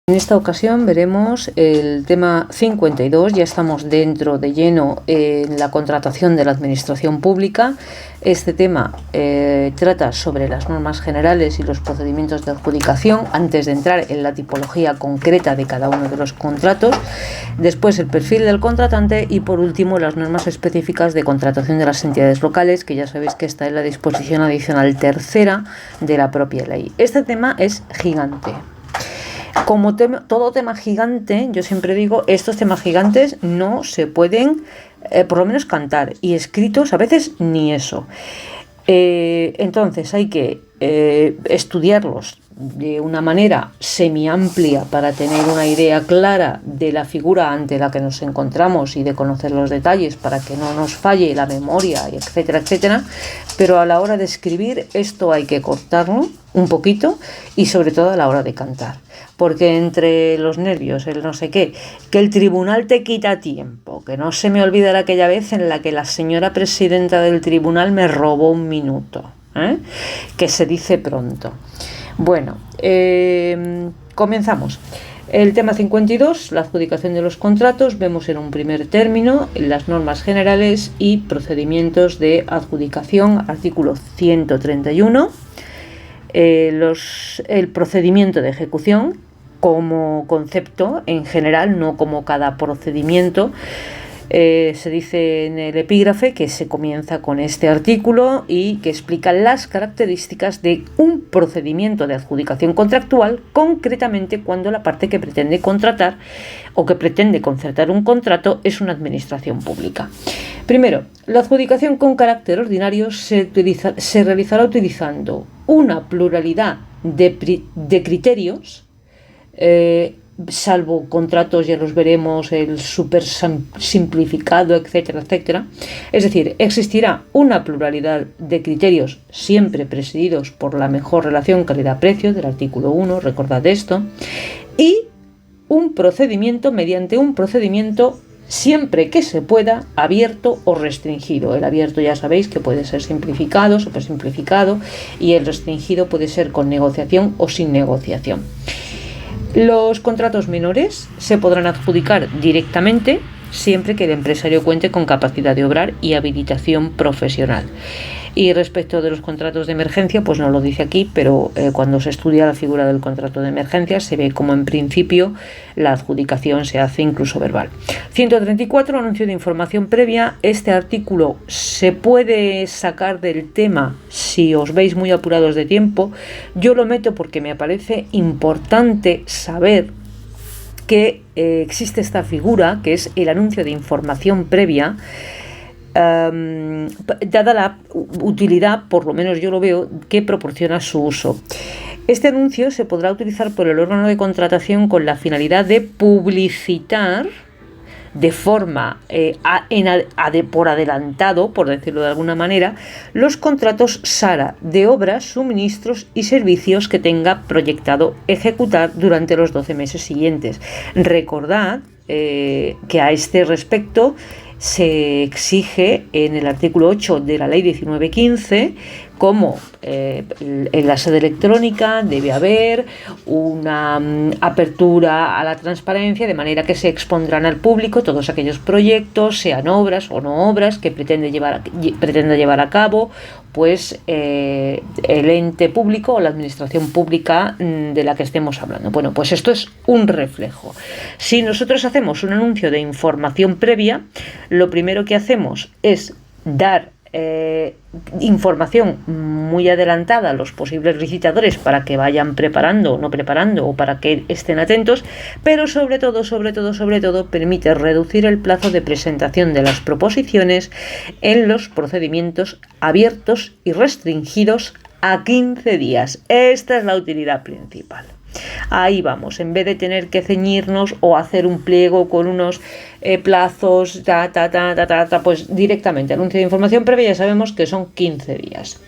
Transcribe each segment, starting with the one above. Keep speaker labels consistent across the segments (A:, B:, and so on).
A: En esta ocasión veremos el tema 52, ya estamos dentro de lleno en la contratación de la administración pública. Este tema trata sobre las normas generales y los procedimientos de adjudicación antes de entrar en la tipología concreta de cada uno de los contratos, después el perfil del contratante y por último las normas específicas de contratación de las entidades locales, que ya sabéis que está en la disposición adicional tercera de la propia ley. Este tema es gigante. Como todo tema gigante, yo siempre digo, estos temas gigantes no se pueden, por lo menos cantar, y escritos a veces ni eso. Entonces hay que estudiarlos de una manera semi-amplia para tener una idea clara de la figura ante la que nos encontramos y de conocer los detalles para que no nos falle la memoria, etcétera, etcétera. Pero a la hora de escribir esto hay que cortarlo un poquito y sobre todo a la hora de cantar. Porque entre los nervios, el no sé qué, que el tribunal te quita tiempo, que no se me olvidará aquella vez en la que la señora presidenta del tribunal me robó un minuto, que se dice pronto. Bueno, comenzamos. El tema 52, la adjudicación de los contratos, vemos en un primer término las normas generales y procedimientos de adjudicación, artículo 131. El procedimiento de ejecución como concepto en general, no como cada procedimiento. Se dice en el epígrafe que se comienza con este artículo y que explica las características de un procedimiento de adjudicación contractual, concretamente cuando la parte que pretende contratar o que pretende concertar un contrato es una administración pública. Primero, la adjudicación con carácter ordinario se realizará utilizando una pluralidad de criterios, salvo contratos, ya los veremos, el súper simplificado, etcétera, etcétera. Es decir, existirá una pluralidad de criterios siempre presididos por la mejor relación calidad-precio del artículo 1, recordad esto, y mediante un procedimiento siempre que se pueda, abierto o restringido. El abierto ya sabéis que puede ser simplificado, súper simplificado, y el restringido puede ser con negociación o sin negociación. Los contratos menores se podrán adjudicar directamente siempre que el empresario cuente con capacidad de obrar y habilitación profesional. Y respecto de los contratos de emergencia, pues no lo dice aquí, pero cuando se estudia la figura del contrato de emergencia se ve como en principio la adjudicación se hace incluso verbal. 134, anuncio de información previa. Este artículo se puede sacar del tema si os veis muy apurados de tiempo. Yo lo meto porque me parece importante saber que existe esta figura, que es el anuncio de información previa, dada la utilidad, por lo menos yo lo veo, que proporciona su uso. Este anuncio se podrá utilizar por el órgano de contratación con la finalidad de publicitar de forma por adelantado, por decirlo de alguna manera, los contratos SARA de obras, suministros y servicios que tenga proyectado ejecutar durante los 12 meses siguientes. Recordad que a este respecto se exige en el artículo 8 de la ley 1915 como en la sede electrónica debe haber una apertura a la transparencia, de manera que se expondrán al público todos aquellos proyectos, sean obras o no obras, que pretenda llevar a cabo pues el ente público o la administración pública de la que estemos hablando. Bueno, pues esto es un reflejo. Si nosotros hacemos un anuncio de información previa, lo primero que hacemos es dar información muy adelantada a los posibles licitadores para que vayan preparando o para que estén atentos, pero sobre todo permite reducir el plazo de presentación de las proposiciones en los procedimientos abiertos y restringidos a 15 días. Esta es la utilidad principal. Ahí vamos, en vez de tener que ceñirnos o hacer un pliego con unos plazos, pues directamente anuncio de información previa, ya sabemos que son 15 días.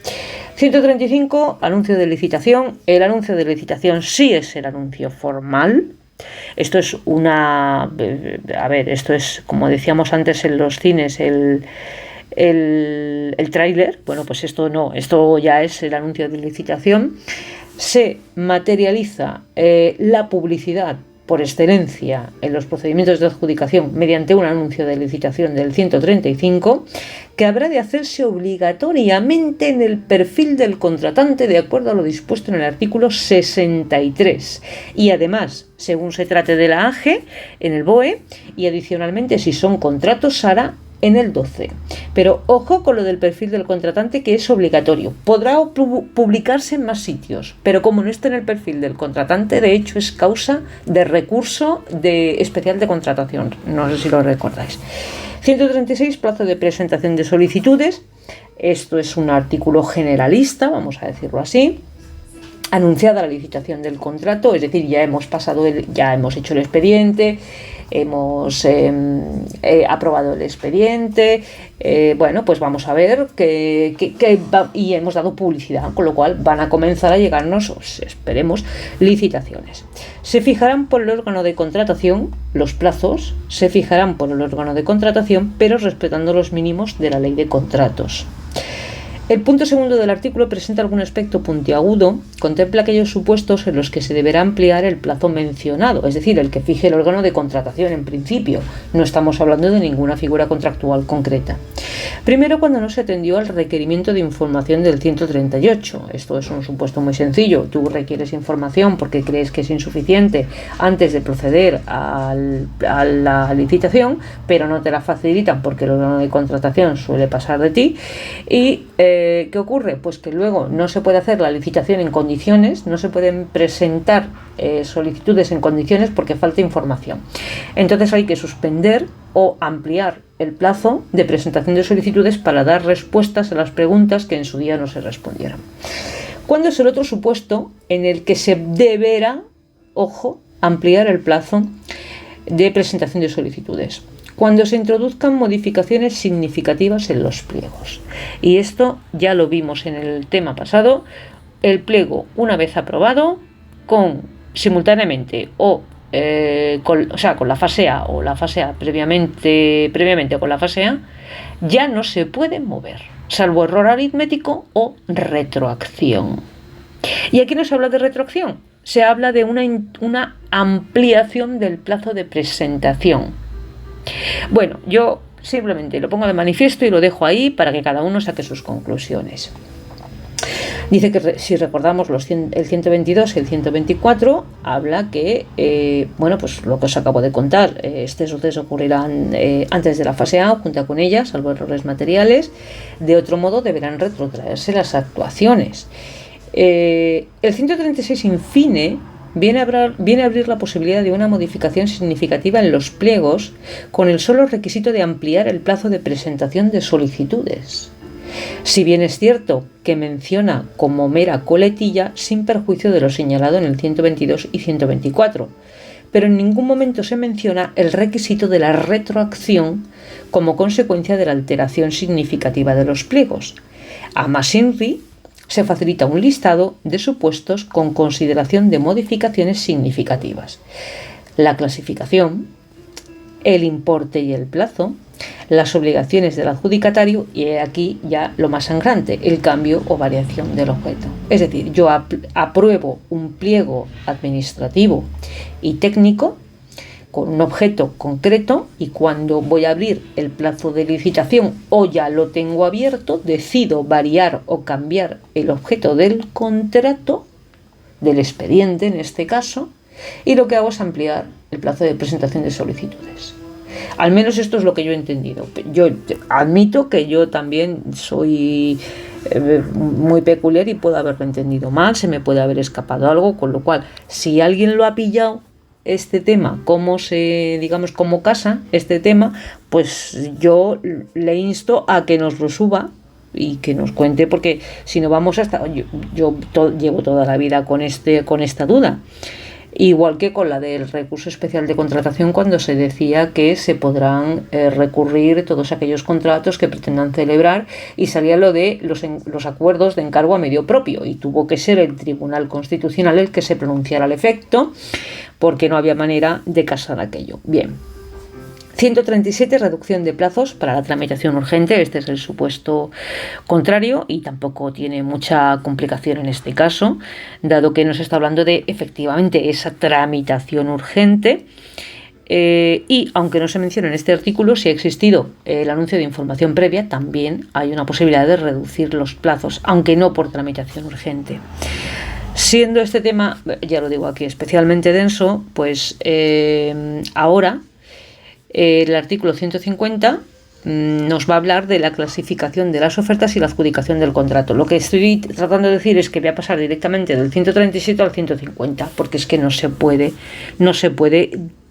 A: 135, anuncio de licitación. El anuncio de licitación sí es el anuncio formal. Esto es esto es, como decíamos antes en los cines, el tráiler. Bueno, pues esto no, esto ya es el anuncio de licitación. se materializa la publicidad por excelencia en los procedimientos de adjudicación mediante un anuncio de licitación del 135, que habrá de hacerse obligatoriamente en el perfil del contratante de acuerdo a lo dispuesto en el artículo 63 y además, según se trate de la AGE, en el BOE, y adicionalmente si son contratos SARA en el 12. Pero ojo con lo del perfil del contratante, que es obligatorio. Podrá publicarse en más sitios, pero como no está en el perfil del contratante, de hecho es causa de recurso especial de contratación. No sé si lo recordáis. 136, plazo de presentación de solicitudes. Esto es un artículo generalista, vamos a decirlo así. Anunciada la licitación del contrato, es decir, ya hemos hecho el expediente, hemos aprobado el expediente, bueno, pues vamos a ver y hemos dado publicidad, con lo cual van a comenzar a llegarnos, esperemos, licitaciones. Se fijarán por el órgano de contratación, los plazos se fijarán por el órgano de contratación, pero respetando los mínimos de la ley de contratos. El punto segundo del artículo presenta algún aspecto puntiagudo, contempla aquellos supuestos en los que se deberá ampliar el plazo mencionado, es decir, el que fije el órgano de contratación en principio. No estamos hablando de ninguna figura contractual concreta. Primero, cuando no se atendió al requerimiento de información del 138. Esto es un supuesto muy sencillo. Tú requieres información porque crees que es insuficiente antes de proceder a la licitación, pero no te la facilitan porque el órgano de contratación suele pasar de ti y ¿qué ocurre? Pues que luego no se puede hacer la licitación en condiciones, no se pueden presentar solicitudes en condiciones porque falta información. Entonces hay que suspender o ampliar el plazo de presentación de solicitudes para dar respuestas a las preguntas que en su día no se respondieron. ¿Cuándo es el otro supuesto en el que se deberá, ojo, ampliar el plazo de presentación de solicitudes? Cuando se introduzcan modificaciones significativas en los pliegos. Y esto ya lo vimos en el tema pasado. El pliego, una vez aprobado, simultáneamente con la fase A o la fase A previamente con la fase A, ya no se puede mover, salvo error aritmético o retroacción. Y aquí no se habla de retroacción, se habla de una ampliación del plazo de presentación. Bueno, yo simplemente lo pongo de manifiesto y lo dejo ahí para que cada uno saque sus conclusiones. Dice que si recordamos el 122 y el 124, habla que, bueno, pues lo que os acabo de contar, este suceso ocurrirá antes de la fase A, junto con ella, salvo errores materiales. De otro modo, deberán retrotraerse las actuaciones. El 136, in fine, viene a abrir la posibilidad de una modificación significativa en los pliegos con el solo requisito de ampliar el plazo de presentación de solicitudes. Si bien es cierto que menciona como mera coletilla sin perjuicio de lo señalado en el 122 y 124, pero en ningún momento se menciona el requisito de la retroacción como consecuencia de la alteración significativa de los pliegos. A más INRI se facilita un listado de supuestos con consideración de modificaciones significativas: la clasificación, el importe y el plazo, las obligaciones del adjudicatario y aquí ya lo más sangrante, el cambio o variación del objeto. Es decir, yo apruebo un pliego administrativo y técnico con un objeto concreto y cuando voy a abrir el plazo de licitación o ya lo tengo abierto, decido variar o cambiar el objeto del contrato, del expediente en este caso, y lo que hago es ampliar el plazo de presentación de solicitudes. Al menos esto es lo que yo he entendido. Yo admito que yo también soy muy peculiar y puedo haberlo entendido mal, se me puede haber escapado algo, con lo cual, si alguien lo ha pillado, este tema, cómo casa este tema, pues yo le insto a que nos lo suba y que nos cuente, porque si no vamos hasta... Yo llevo toda la vida con esta duda. Igual que con la del recurso especial de contratación, cuando se decía que se podrán recurrir todos aquellos contratos que pretendan celebrar, y salía lo de los acuerdos de encargo a medio propio, y tuvo que ser el Tribunal Constitucional el que se pronunciara al efecto, porque no había manera de casar aquello. Bien, 137, reducción de plazos para la tramitación urgente. Este es el supuesto contrario y tampoco tiene mucha complicación en este caso, dado que nos está hablando de efectivamente esa tramitación urgente. Y aunque no se menciona en este artículo, si ha existido el anuncio de información previa, también hay una posibilidad de reducir los plazos, aunque no por tramitación urgente. Siendo este tema, ya lo digo aquí, especialmente denso, pues ahora el artículo 150 nos va a hablar de la clasificación de las ofertas y la adjudicación del contrato. Lo que estoy tratando de decir es que voy a pasar directamente del 137 al 150, porque es que no se puede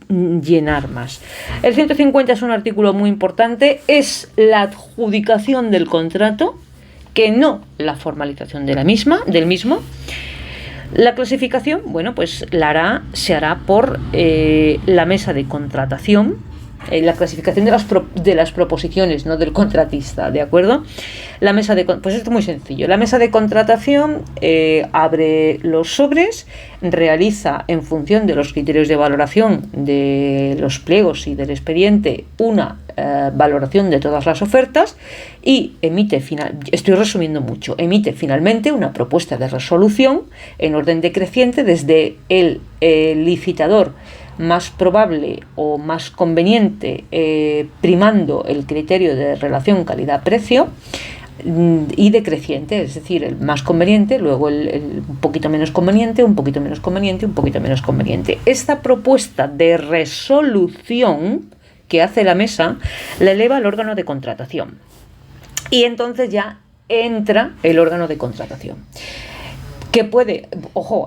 A: llenar más. El 150 es un artículo muy importante, es la adjudicación del contrato, que no la formalización del mismo. La clasificación, bueno, pues se hará por la mesa de contratación. La clasificación de las proposiciones, no del contratista, ¿de acuerdo? Pues esto es muy sencillo. La mesa de contratación abre los sobres, realiza en función de los criterios de valoración de los pliegos y del expediente una valoración de todas las ofertas y emite finalmente una propuesta de resolución en orden decreciente desde el licitador más probable o más conveniente, primando el criterio de relación calidad-precio, y decreciente, es decir, el más conveniente, luego el un poquito menos conveniente, un poquito menos conveniente, un poquito menos conveniente. Esta propuesta de resolución que hace la mesa la eleva al órgano de contratación y entonces ya entra el órgano de contratación, que puede,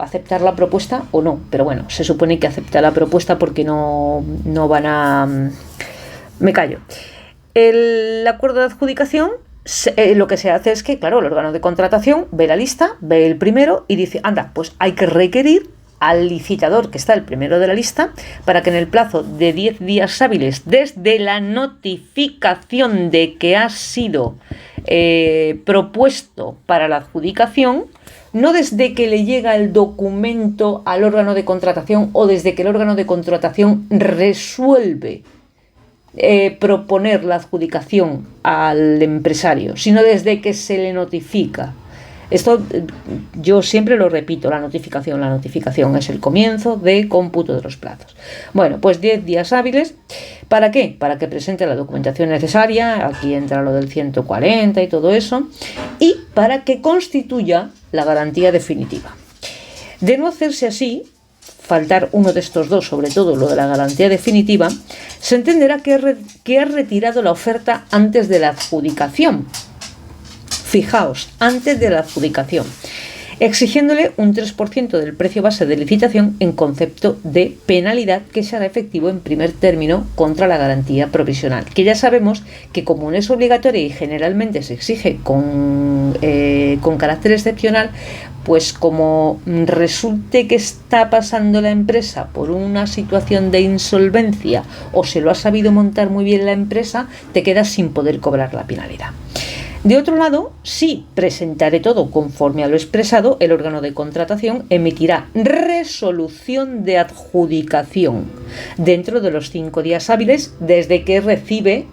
A: aceptar la propuesta o no, pero bueno, se supone que acepta la propuesta porque no van a... Me callo. El acuerdo de adjudicación, lo que se hace es que, claro, el órgano de contratación ve la lista, ve el primero y dice, anda, pues hay que requerir al licitador que está el primero de la lista para que en el plazo de 10 días hábiles desde la notificación de que ha sido propuesto para la adjudicación, no desde que le llega el documento al órgano de contratación o desde que el órgano de contratación resuelve proponer la adjudicación al empresario, sino desde que se le notifica. Esto yo siempre lo repito, la notificación es el comienzo de cómputo de los plazos. Bueno, pues 10 días hábiles. ¿Para qué? Para que presente la documentación necesaria, aquí entra lo del 140 y todo eso, y para que constituya la garantía definitiva. De no hacerse así, faltar uno de estos dos, sobre todo lo de la garantía definitiva, se entenderá que ha retirado la oferta antes de la adjudicación. Fijaos, antes de la adjudicación, exigiéndole un 3% del precio base de licitación en concepto de penalidad que se hará efectivo en primer término contra la garantía provisional, que ya sabemos que como no es obligatoria y generalmente se exige con carácter excepcional, pues como resulte que está pasando la empresa por una situación de insolvencia o se lo ha sabido montar muy bien la empresa, te quedas sin poder cobrar la penalidad. De otro lado, si presentaré todo conforme a lo expresado, el órgano de contratación emitirá resolución de adjudicación dentro de los 5 días hábiles desde que recibe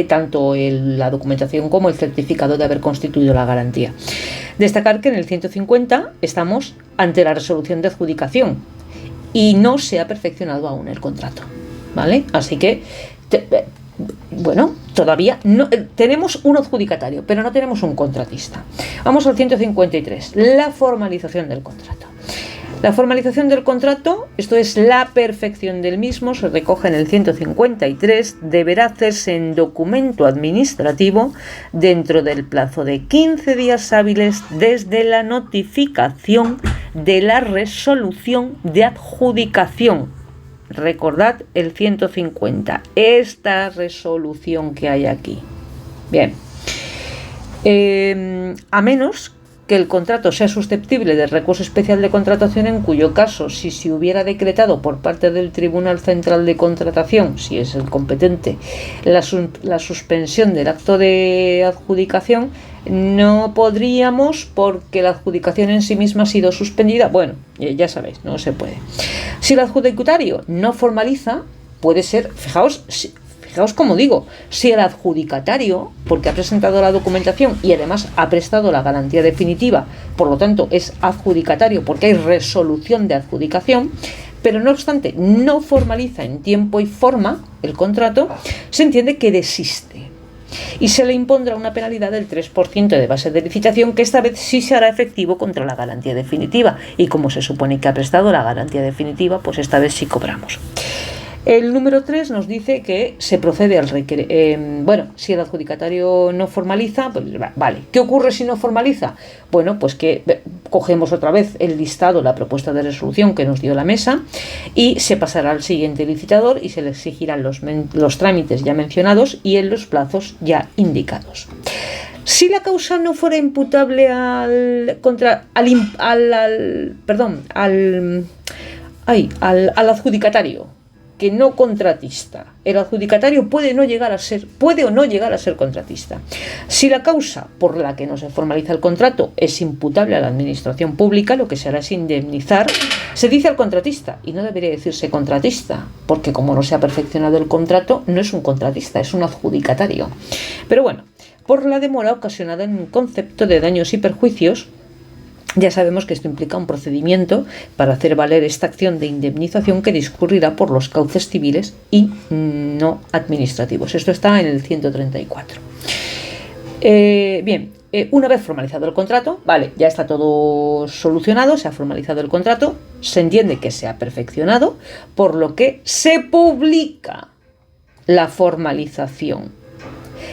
A: tanto la documentación como el certificado de haber constituido la garantía. Destacar que en el 150 estamos ante la resolución de adjudicación y no se ha perfeccionado aún el contrato, ¿vale? Así que... bueno, todavía no tenemos un adjudicatario, pero no tenemos un contratista. Vamos al 153, la formalización del contrato. La formalización del contrato, esto es la perfección del mismo, se recoge en el 153, deberá hacerse en documento administrativo dentro del plazo de 15 días hábiles desde la notificación de la resolución de adjudicación. Recordad el 150, esta resolución que hay aquí. Bien, a menos que el contrato sea susceptible de recurso especial de contratación, en cuyo caso, si se hubiera decretado por parte del Tribunal Central de Contratación, si es el competente, la suspensión del acto de adjudicación, no podríamos porque la adjudicación en sí misma ha sido suspendida. Bueno, ya sabéis, no se puede. Si el adjudicatario no formaliza, puede ser, fijaos como digo, si el adjudicatario, porque ha presentado la documentación y además ha prestado la garantía definitiva, por lo tanto es adjudicatario porque hay resolución de adjudicación, pero no obstante no formaliza en tiempo y forma el contrato, se entiende que desiste y se le impondrá una penalidad del 3% de base de licitación, que esta vez sí se hará efectivo contra la garantía definitiva, y como se supone que ha prestado la garantía definitiva, pues esta vez sí cobramos. El número 3 nos dice que se procede al si el adjudicatario no formaliza, pues vale. ¿Qué ocurre si no formaliza? Bueno, pues que cogemos otra vez el listado, la propuesta de resolución que nos dio la mesa, y se pasará al siguiente licitador y se le exigirán los trámites ya mencionados y en los plazos ya indicados. Si la causa no fuera imputable al adjudicatario, que no contratista, el adjudicatario puede o no llegar a ser contratista. Si la causa por la que no se formaliza el contrato es imputable a la administración pública, lo que se hará es indemnizar. Se dice al contratista, y no debería decirse contratista, porque como no se ha perfeccionado el contrato, no es un contratista, es un adjudicatario. Pero bueno, por la demora ocasionada en un concepto de daños y perjuicios, ya sabemos que esto implica un procedimiento para hacer valer esta acción de indemnización que discurrirá por los cauces civiles y no administrativos. Esto está en el 134. Una vez formalizado el contrato, vale, ya está todo solucionado, se ha formalizado el contrato, se entiende que se ha perfeccionado, por lo que se publica la formalización.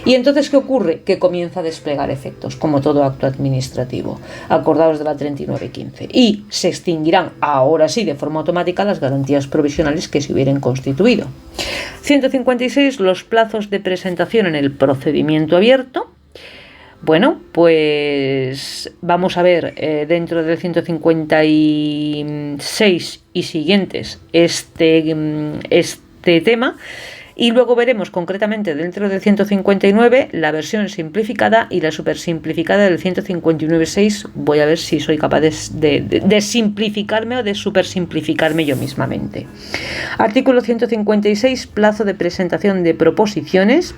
A: Y entonces, ¿qué ocurre? Que comienza a desplegar efectos, como todo acto administrativo. Acordaos de la 3915. Y se extinguirán, ahora sí, de forma automática, las garantías provisionales que se hubieran constituido. 156. Los plazos de presentación en el procedimiento abierto. Bueno, pues vamos a ver dentro del 156 y siguientes este tema. Y luego veremos concretamente dentro del 159 la versión simplificada y la supersimplificada del 159.6. Voy a ver si soy capaz de simplificarme o de supersimplificarme yo mismamente. Artículo 156, plazo de presentación de proposiciones.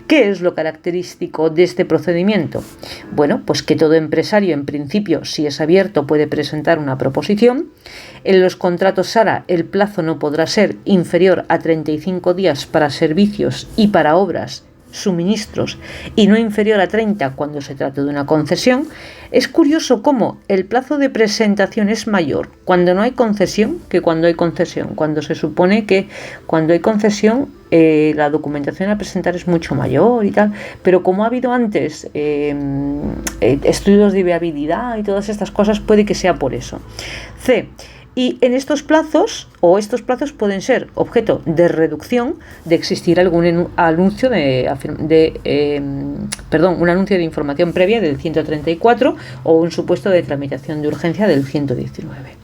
A: ¿Qué es lo característico de este procedimiento? Bueno, pues que todo empresario, en principio, si es abierto, puede presentar una proposición. En los contratos SARA el plazo no podrá ser inferior a 35 días para servicios y para obras, suministros, y no inferior a 30 cuando se trate de una concesión. Es curioso cómo el plazo de presentación es mayor cuando no hay concesión que cuando hay concesión, cuando se supone que cuando hay concesión la documentación a presentar es mucho mayor y tal, pero como ha habido antes estudios de viabilidad y todas estas cosas, puede que sea por eso. C. Y en estos plazos pueden ser objeto de reducción de existir algún anuncio un anuncio de información previa del 134 o un supuesto de tramitación de urgencia del 119.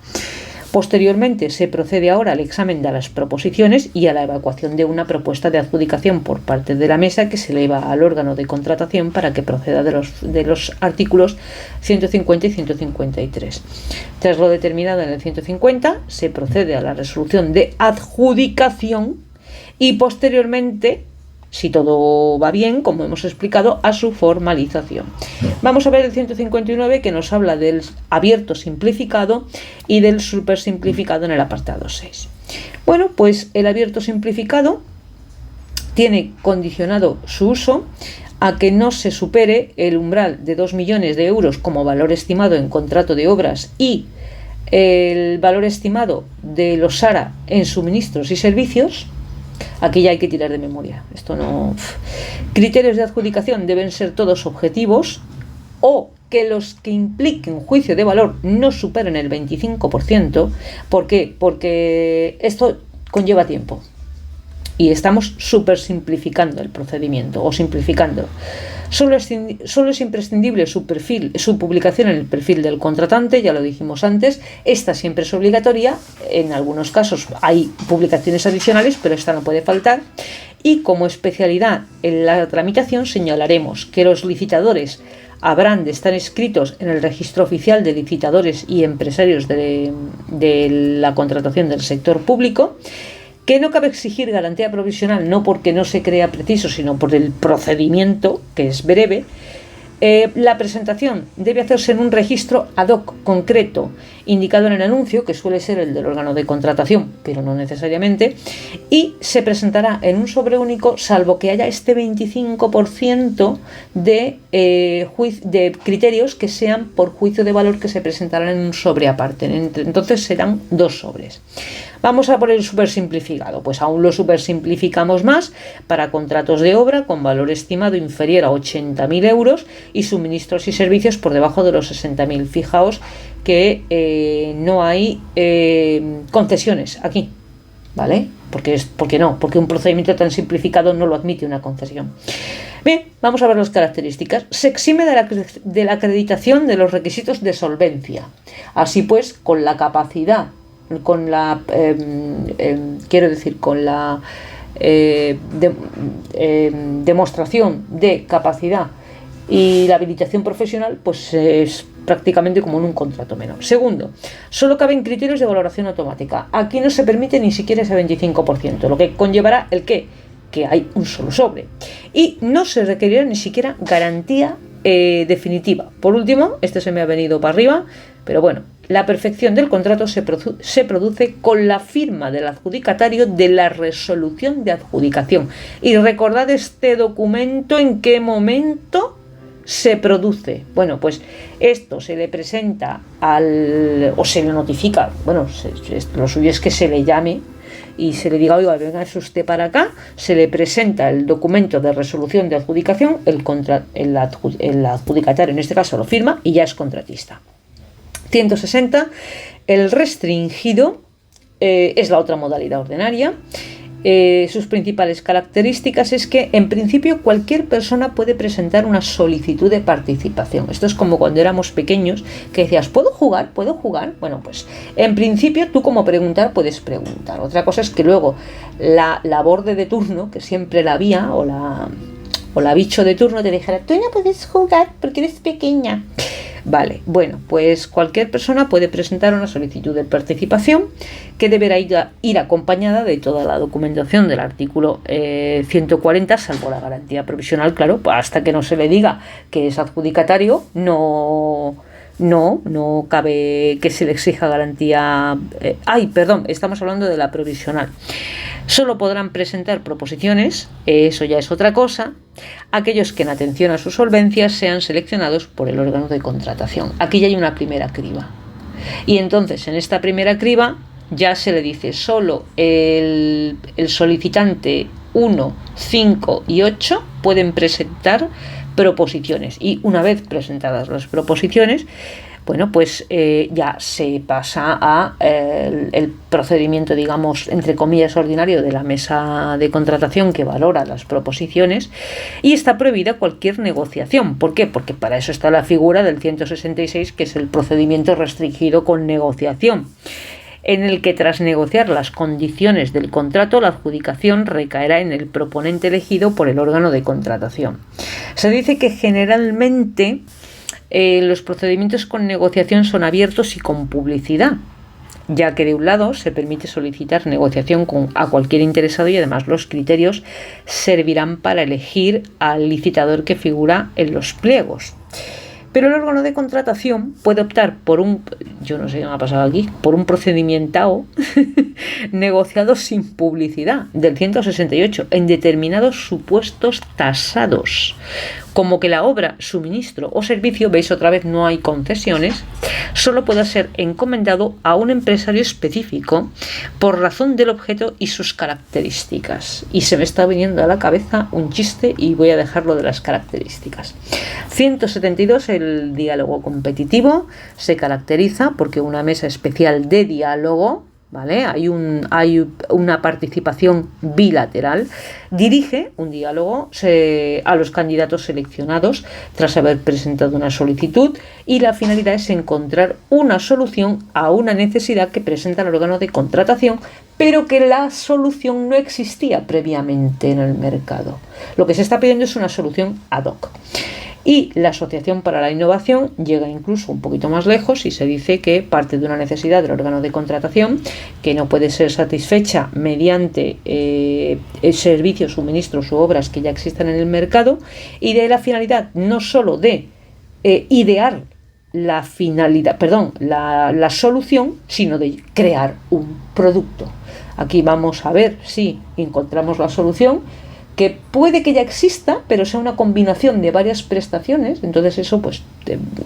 A: Posteriormente se procede ahora al examen de las proposiciones y a la evacuación de una propuesta de adjudicación por parte de la mesa, que se eleva al órgano de contratación para que proceda de los artículos 150 y 153. Tras lo determinado en el 150 se procede a la resolución de adjudicación y posteriormente, si todo va bien, como hemos explicado, a su formalización. Vamos a ver el 159, que nos habla del abierto simplificado y del supersimplificado en el apartado 6. Bueno, pues el abierto simplificado tiene condicionado su uso a que no se supere el umbral de 2 millones de euros como valor estimado en contrato de obras y el valor estimado de los SARA en suministros y servicios. Aquí ya hay que tirar de memoria. Esto no. Criterios de adjudicación deben ser todos objetivos, o que los que impliquen juicio de valor no superen el 25%. ¿Por qué? Porque esto conlleva tiempo. Y estamos súper simplificando el procedimiento o simplificando. Solo es imprescindible su publicación en el perfil del contratante, ya lo dijimos antes. Esta siempre es obligatoria. En algunos casos hay publicaciones adicionales, pero esta no puede faltar. Y como especialidad en la tramitación señalaremos que los licitadores habrán de estar inscritos en el registro oficial de licitadores y empresarios de la contratación del sector público, Que no cabe exigir garantía provisional, no porque no se crea preciso, sino por el procedimiento, que es breve. La presentación debe hacerse en un registro ad hoc concreto, indicado en el anuncio, que suele ser el del órgano de contratación, pero no necesariamente, y se presentará en un sobre único, salvo que haya este 25% de criterios que sean por juicio de valor, que se presentarán en un sobre aparte. Entonces serán 2 sobres. Vamos a por el supersimplificado. Pues aún lo supersimplificamos más para contratos de obra con valor estimado inferior a 80.000 euros y suministros y servicios por debajo de los 60.000. Fijaos que no hay concesiones aquí, ¿vale? Porque un procedimiento tan simplificado no lo admite una concesión. Bien, vamos a ver las características. Se exime de la acreditación de los requisitos de solvencia. Así pues, con la capacidad, con la demostración de capacidad y la habilitación profesional, pues es prácticamente como en un contrato menor. Segundo, solo caben criterios de valoración automática. Aquí no se permite ni siquiera ese 25%, lo que conllevará el que hay un solo sobre. Y no se requerirá ni siquiera garantía definitiva. Por último, este se me ha venido para arriba, pero bueno, la perfección del contrato se produce con la firma del adjudicatario de la resolución de adjudicación. Y recordad este documento, ¿en qué momento se produce? Bueno, pues esto se le presenta o se le notifica, bueno, lo suyo es que se le llame y se le diga, oiga, venga usted para acá, se le presenta el documento de resolución de adjudicación, el adjudicatario en este caso lo firma y ya es contratista. 160. El restringido es la otra modalidad ordinaria. Sus principales características es que en principio cualquier persona puede presentar una solicitud de participación. Esto es como cuando éramos pequeños, que decías, ¿puedo jugar? ¿Puedo jugar? Bueno, pues en principio tú como preguntar puedes preguntar. Otra cosa es que luego la borde de turno, que siempre la había, o la bicho de turno te dijera, tú no puedes jugar porque eres pequeña. Vale, bueno, pues cualquier persona puede presentar una solicitud de participación que deberá ir acompañada de toda la documentación del artículo 140, salvo la garantía provisional, claro, hasta que no se le diga que es adjudicatario, no cabe que se le exija garantía. Estamos hablando de la provisional. Solo podrán presentar proposiciones, eso ya es otra cosa, aquellos que en atención a su solvencia sean seleccionados por el órgano de contratación. Aquí ya hay una primera criba. Y entonces en esta primera criba ya se le dice solo el solicitante 1, 5 y 8 pueden presentar proposiciones, y una vez presentadas las proposiciones, bueno, pues ya se pasa a el procedimiento, digamos, entre comillas, ordinario de la mesa de contratación que valora las proposiciones, y está prohibida cualquier negociación. ¿Por qué? Porque para eso está la figura del 166, que es el procedimiento restringido con negociación, en el que tras negociar las condiciones del contrato, la adjudicación recaerá en el proponente elegido por el órgano de contratación. Se dice que generalmente los procedimientos con negociación son abiertos y con publicidad, ya que de un lado se permite solicitar negociación a cualquier interesado y además los criterios servirán para elegir al licitador que figura en los pliegos. Pero el órgano de contratación puede optar por yo no sé qué me ha pasado aquí, por un procedimiento negociado sin publicidad del 168 en determinados supuestos tasados, como que la obra, suministro o servicio, veis otra vez no hay concesiones, solo pueda ser encomendado a un empresario específico por razón del objeto y sus características. Y se me está viniendo a la cabeza un chiste y voy a dejarlo de las características. 172. El diálogo competitivo se caracteriza porque una mesa especial de diálogo, ¿vale? Hay una participación bilateral, dirige un diálogo a los candidatos seleccionados tras haber presentado una solicitud, y la finalidad es encontrar una solución a una necesidad que presenta el órgano de contratación, pero que la solución no existía previamente en el mercado. Lo que se está pidiendo es una solución ad hoc. Y la Asociación para la Innovación llega incluso un poquito más lejos y se dice que parte de una necesidad del órgano de contratación que no puede ser satisfecha mediante servicios, suministros u obras que ya existan en el mercado, y de la finalidad no solo de idear la solución, sino de crear un producto. Aquí vamos a ver si encontramos la solución, que puede que ya exista, pero sea una combinación de varias prestaciones. Entonces eso pues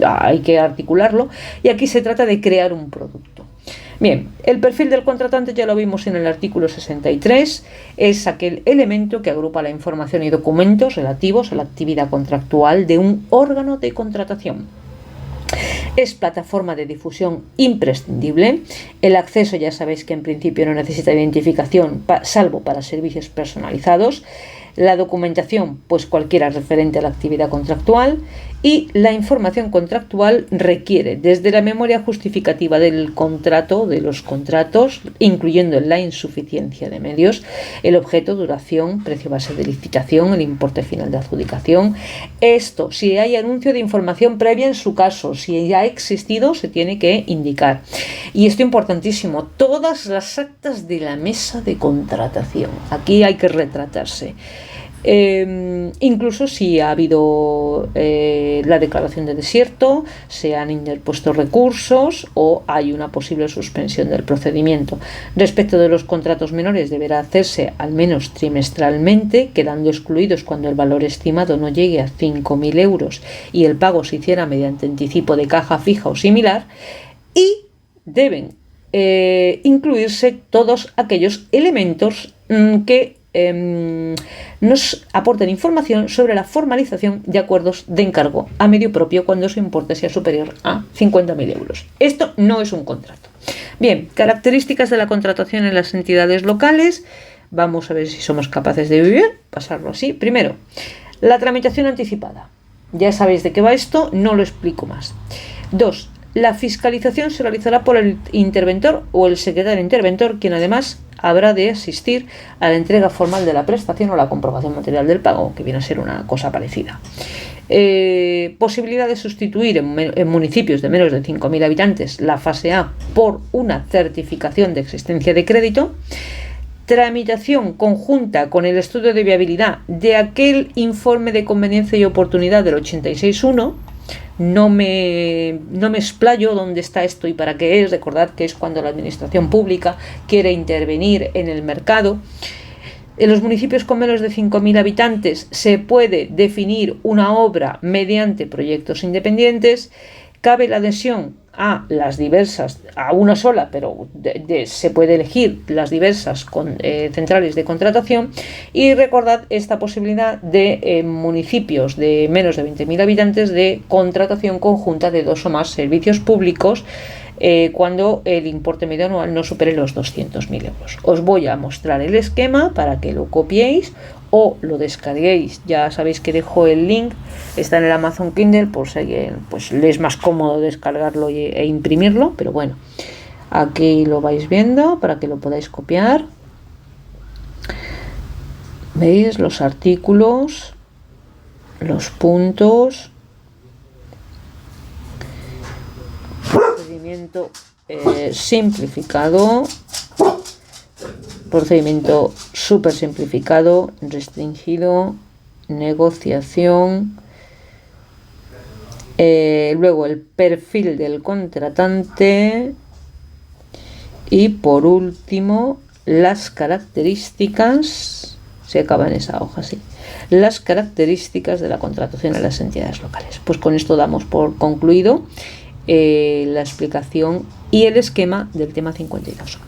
A: hay que articularlo, y aquí se trata de crear un producto. Bien, el perfil del contratante ya lo vimos en el artículo 63, es aquel elemento que agrupa la información y documentos relativos a la actividad contractual de un órgano de contratación. Es plataforma de difusión imprescindible. El acceso, ya sabéis que en principio no necesita identificación, salvo para servicios personalizados. La documentación, pues cualquiera referente a la actividad contractual. Y la información contractual requiere desde la memoria justificativa del contrato, de los contratos, incluyendo la insuficiencia de medios, el objeto, duración, precio base de licitación, el importe final de adjudicación. Esto, si hay anuncio de información previa en su caso, si ya ha existido, se tiene que indicar. Y esto importantísimo, todas las actas de la mesa de contratación. Aquí hay que retratarse. Incluso si ha habido la declaración de desierto, se han interpuesto recursos o hay una posible suspensión del procedimiento. Respecto de los contratos menores, deberá hacerse al menos trimestralmente, quedando excluidos cuando el valor estimado no llegue a 5.000 euros y el pago se hiciera mediante anticipo de caja fija o similar, y deben incluirse todos aquellos elementos que nos aporten información sobre la formalización de acuerdos de encargo a medio propio cuando su importe sea superior a 50.000 euros. Esto no es un contrato. Bien, características de la contratación en las entidades locales. Vamos a ver si somos capaces de pasarlo así. Primero, la tramitación anticipada. Ya sabéis de qué va esto, no lo explico más. 2. La fiscalización se realizará por el interventor o el secretario interventor, quien además habrá de asistir a la entrega formal de la prestación o la comprobación material del pago, que viene a ser una cosa parecida. Posibilidad de sustituir en municipios de menos de 5.000 habitantes la fase A por una certificación de existencia de crédito. Tramitación conjunta con el estudio de viabilidad de aquel informe de conveniencia y oportunidad del 86.1. No me explayo dónde está esto y para qué es. Recordad que es cuando la administración pública quiere intervenir en el mercado. En los municipios con menos de 5.000 habitantes se puede definir una obra mediante proyectos independientes. Cabe la adhesión a las diversas, a una sola, pero se puede elegir las diversas centrales de contratación. Y recordad esta posibilidad de municipios de menos de 20.000 habitantes de contratación conjunta de 2 o más servicios públicos cuando el importe medio anual no supere los 200.000 euros. Os voy a mostrar el esquema para que lo copiéis o lo descarguéis. Ya sabéis que dejo el link, está en el Amazon Kindle, por si pues le es más cómodo descargarlo e imprimirlo, pero bueno, aquí lo vais viendo para que lo podáis copiar. ¿Veis los artículos, los puntos? Procedimiento simplificado. Procedimiento súper simplificado, restringido, negociación, luego el perfil del contratante y por último las características, se acaba en esa hoja, sí, las características de la contratación en las entidades locales. Pues con esto damos por concluido la explicación y el esquema del tema 52.